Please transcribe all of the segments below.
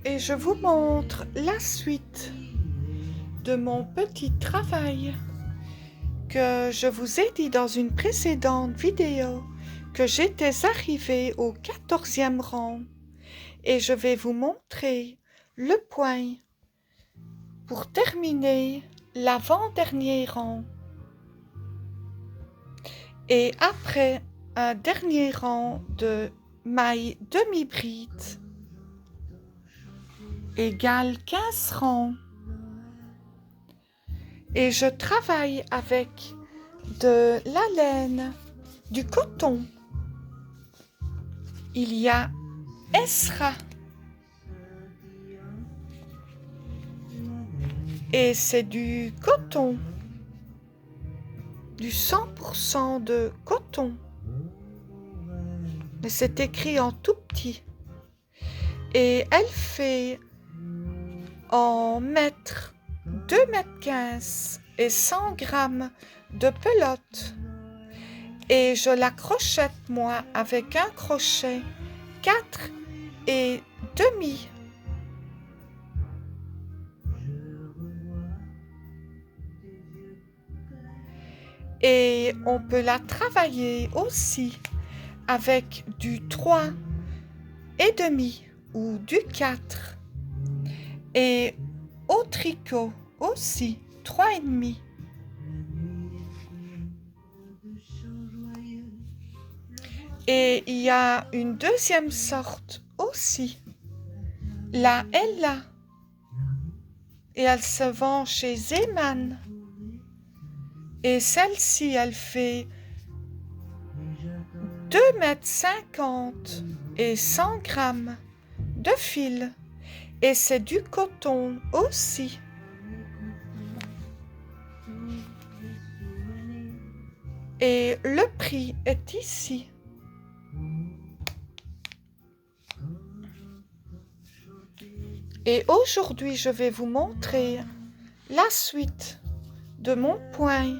et je vous montre la suite de mon petit travail que je vous ai dit dans une précédente vidéo que j'étais arrivée au 14e rang et je vais vous montrer le point pour terminer l'avant-dernier rang. Et après un dernier rang de mailles demi-bride égale 15 rangs. Et je travaille avec de la laine, du coton. Il y a Esra. Et c'est du coton, du 100% de coton. Mais c'est écrit en tout petit. Et elle fait en mètres 2,15 m et 100 grammes de pelote. Et je la crochette moi avec un crochet 4 et demi. Et on peut la travailler aussi avec du 3 et demi ou du 4. Et au tricot aussi 3 et demi. Et il y a une deuxième sorte aussi, la Ella. Et elle se vend chez Zeman. Et celle-ci, elle fait 2,50 m et 100 grammes de fil. Et c'est du coton aussi. Et le prix est ici. Et aujourd'hui, je vais vous montrer la suite de mon point.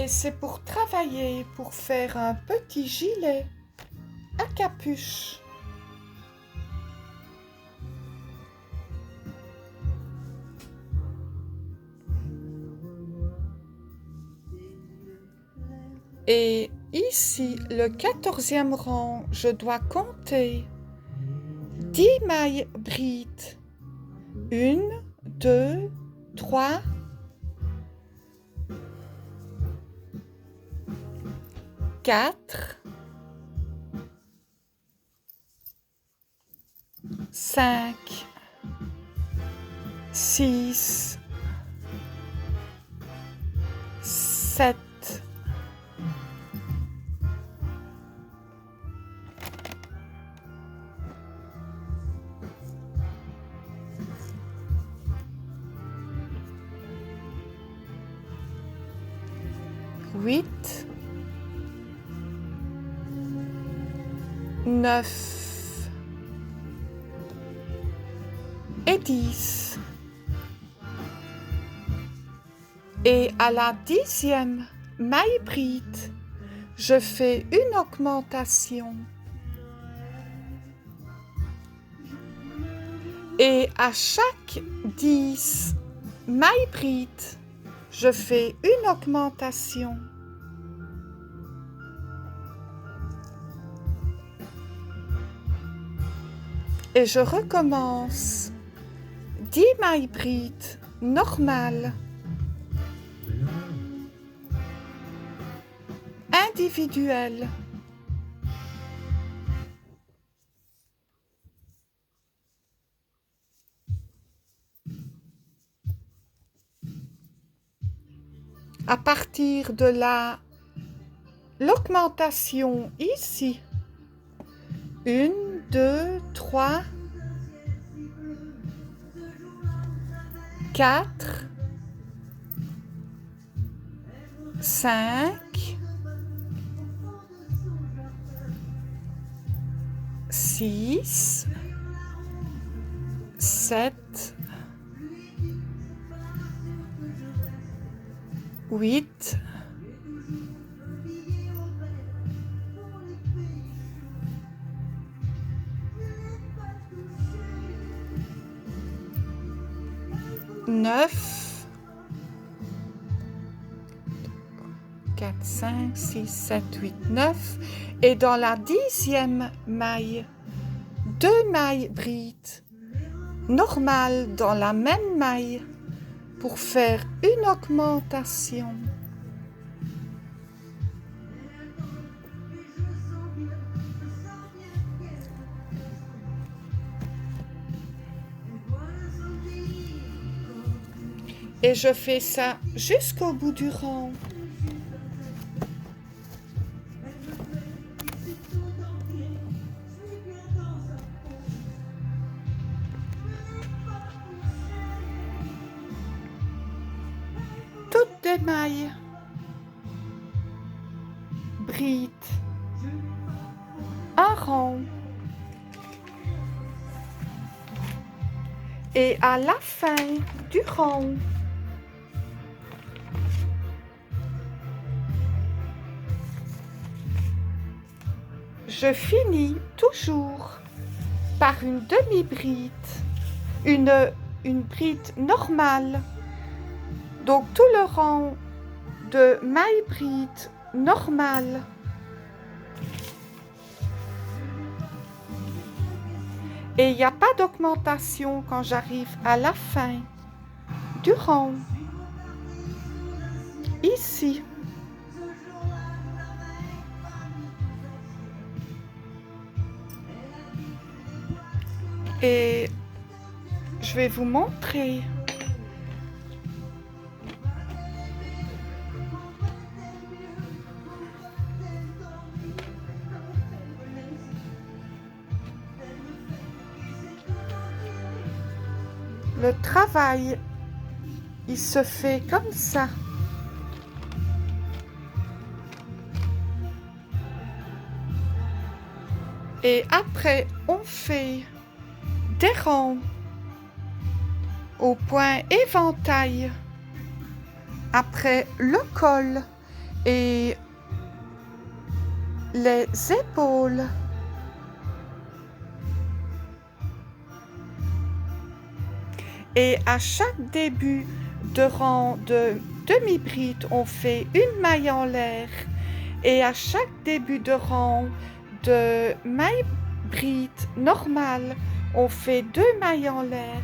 Et c'est pour travailler, pour faire un petit gilet à capuche. Et ici, le 14e rang, je dois compter 10 mailles brides. 1, 2, 3, 4, 5, 6, 7, 8, 9 et 10. Et à la 10e maille bride, je fais une augmentation. Et à chaque 10 mailles brides, je fais une augmentation. Et je recommence 10 mailles brides normales, individuelles. À partir de l'augmentation ici, 1, 2, 3, 4, 5, 6, 7, 8, 9, 4, 5, 6, 7, 8, 9. Et dans la 10e maille, 2 mailles brides normales dans la même maille pour faire une augmentation. Et je fais ça jusqu'au bout du rang. Toutes des mailles brides, un rond. Et à la fin du rond, je finis toujours par une demi-bride, une bride normale. Donc tout le rang de mailles brides normales. Et il n'y a pas d'augmentation quand j'arrive à la fin du rang. Ici. Et je vais vous montrer. Le travail, il se fait comme ça. Et après, on fait des ronds au point éventail. Après le col et les épaules. Et à chaque début de rang de demi-bride, on fait une maille en l'air. Et à chaque début de rang de maille bride normale, on fait 2 mailles en l'air.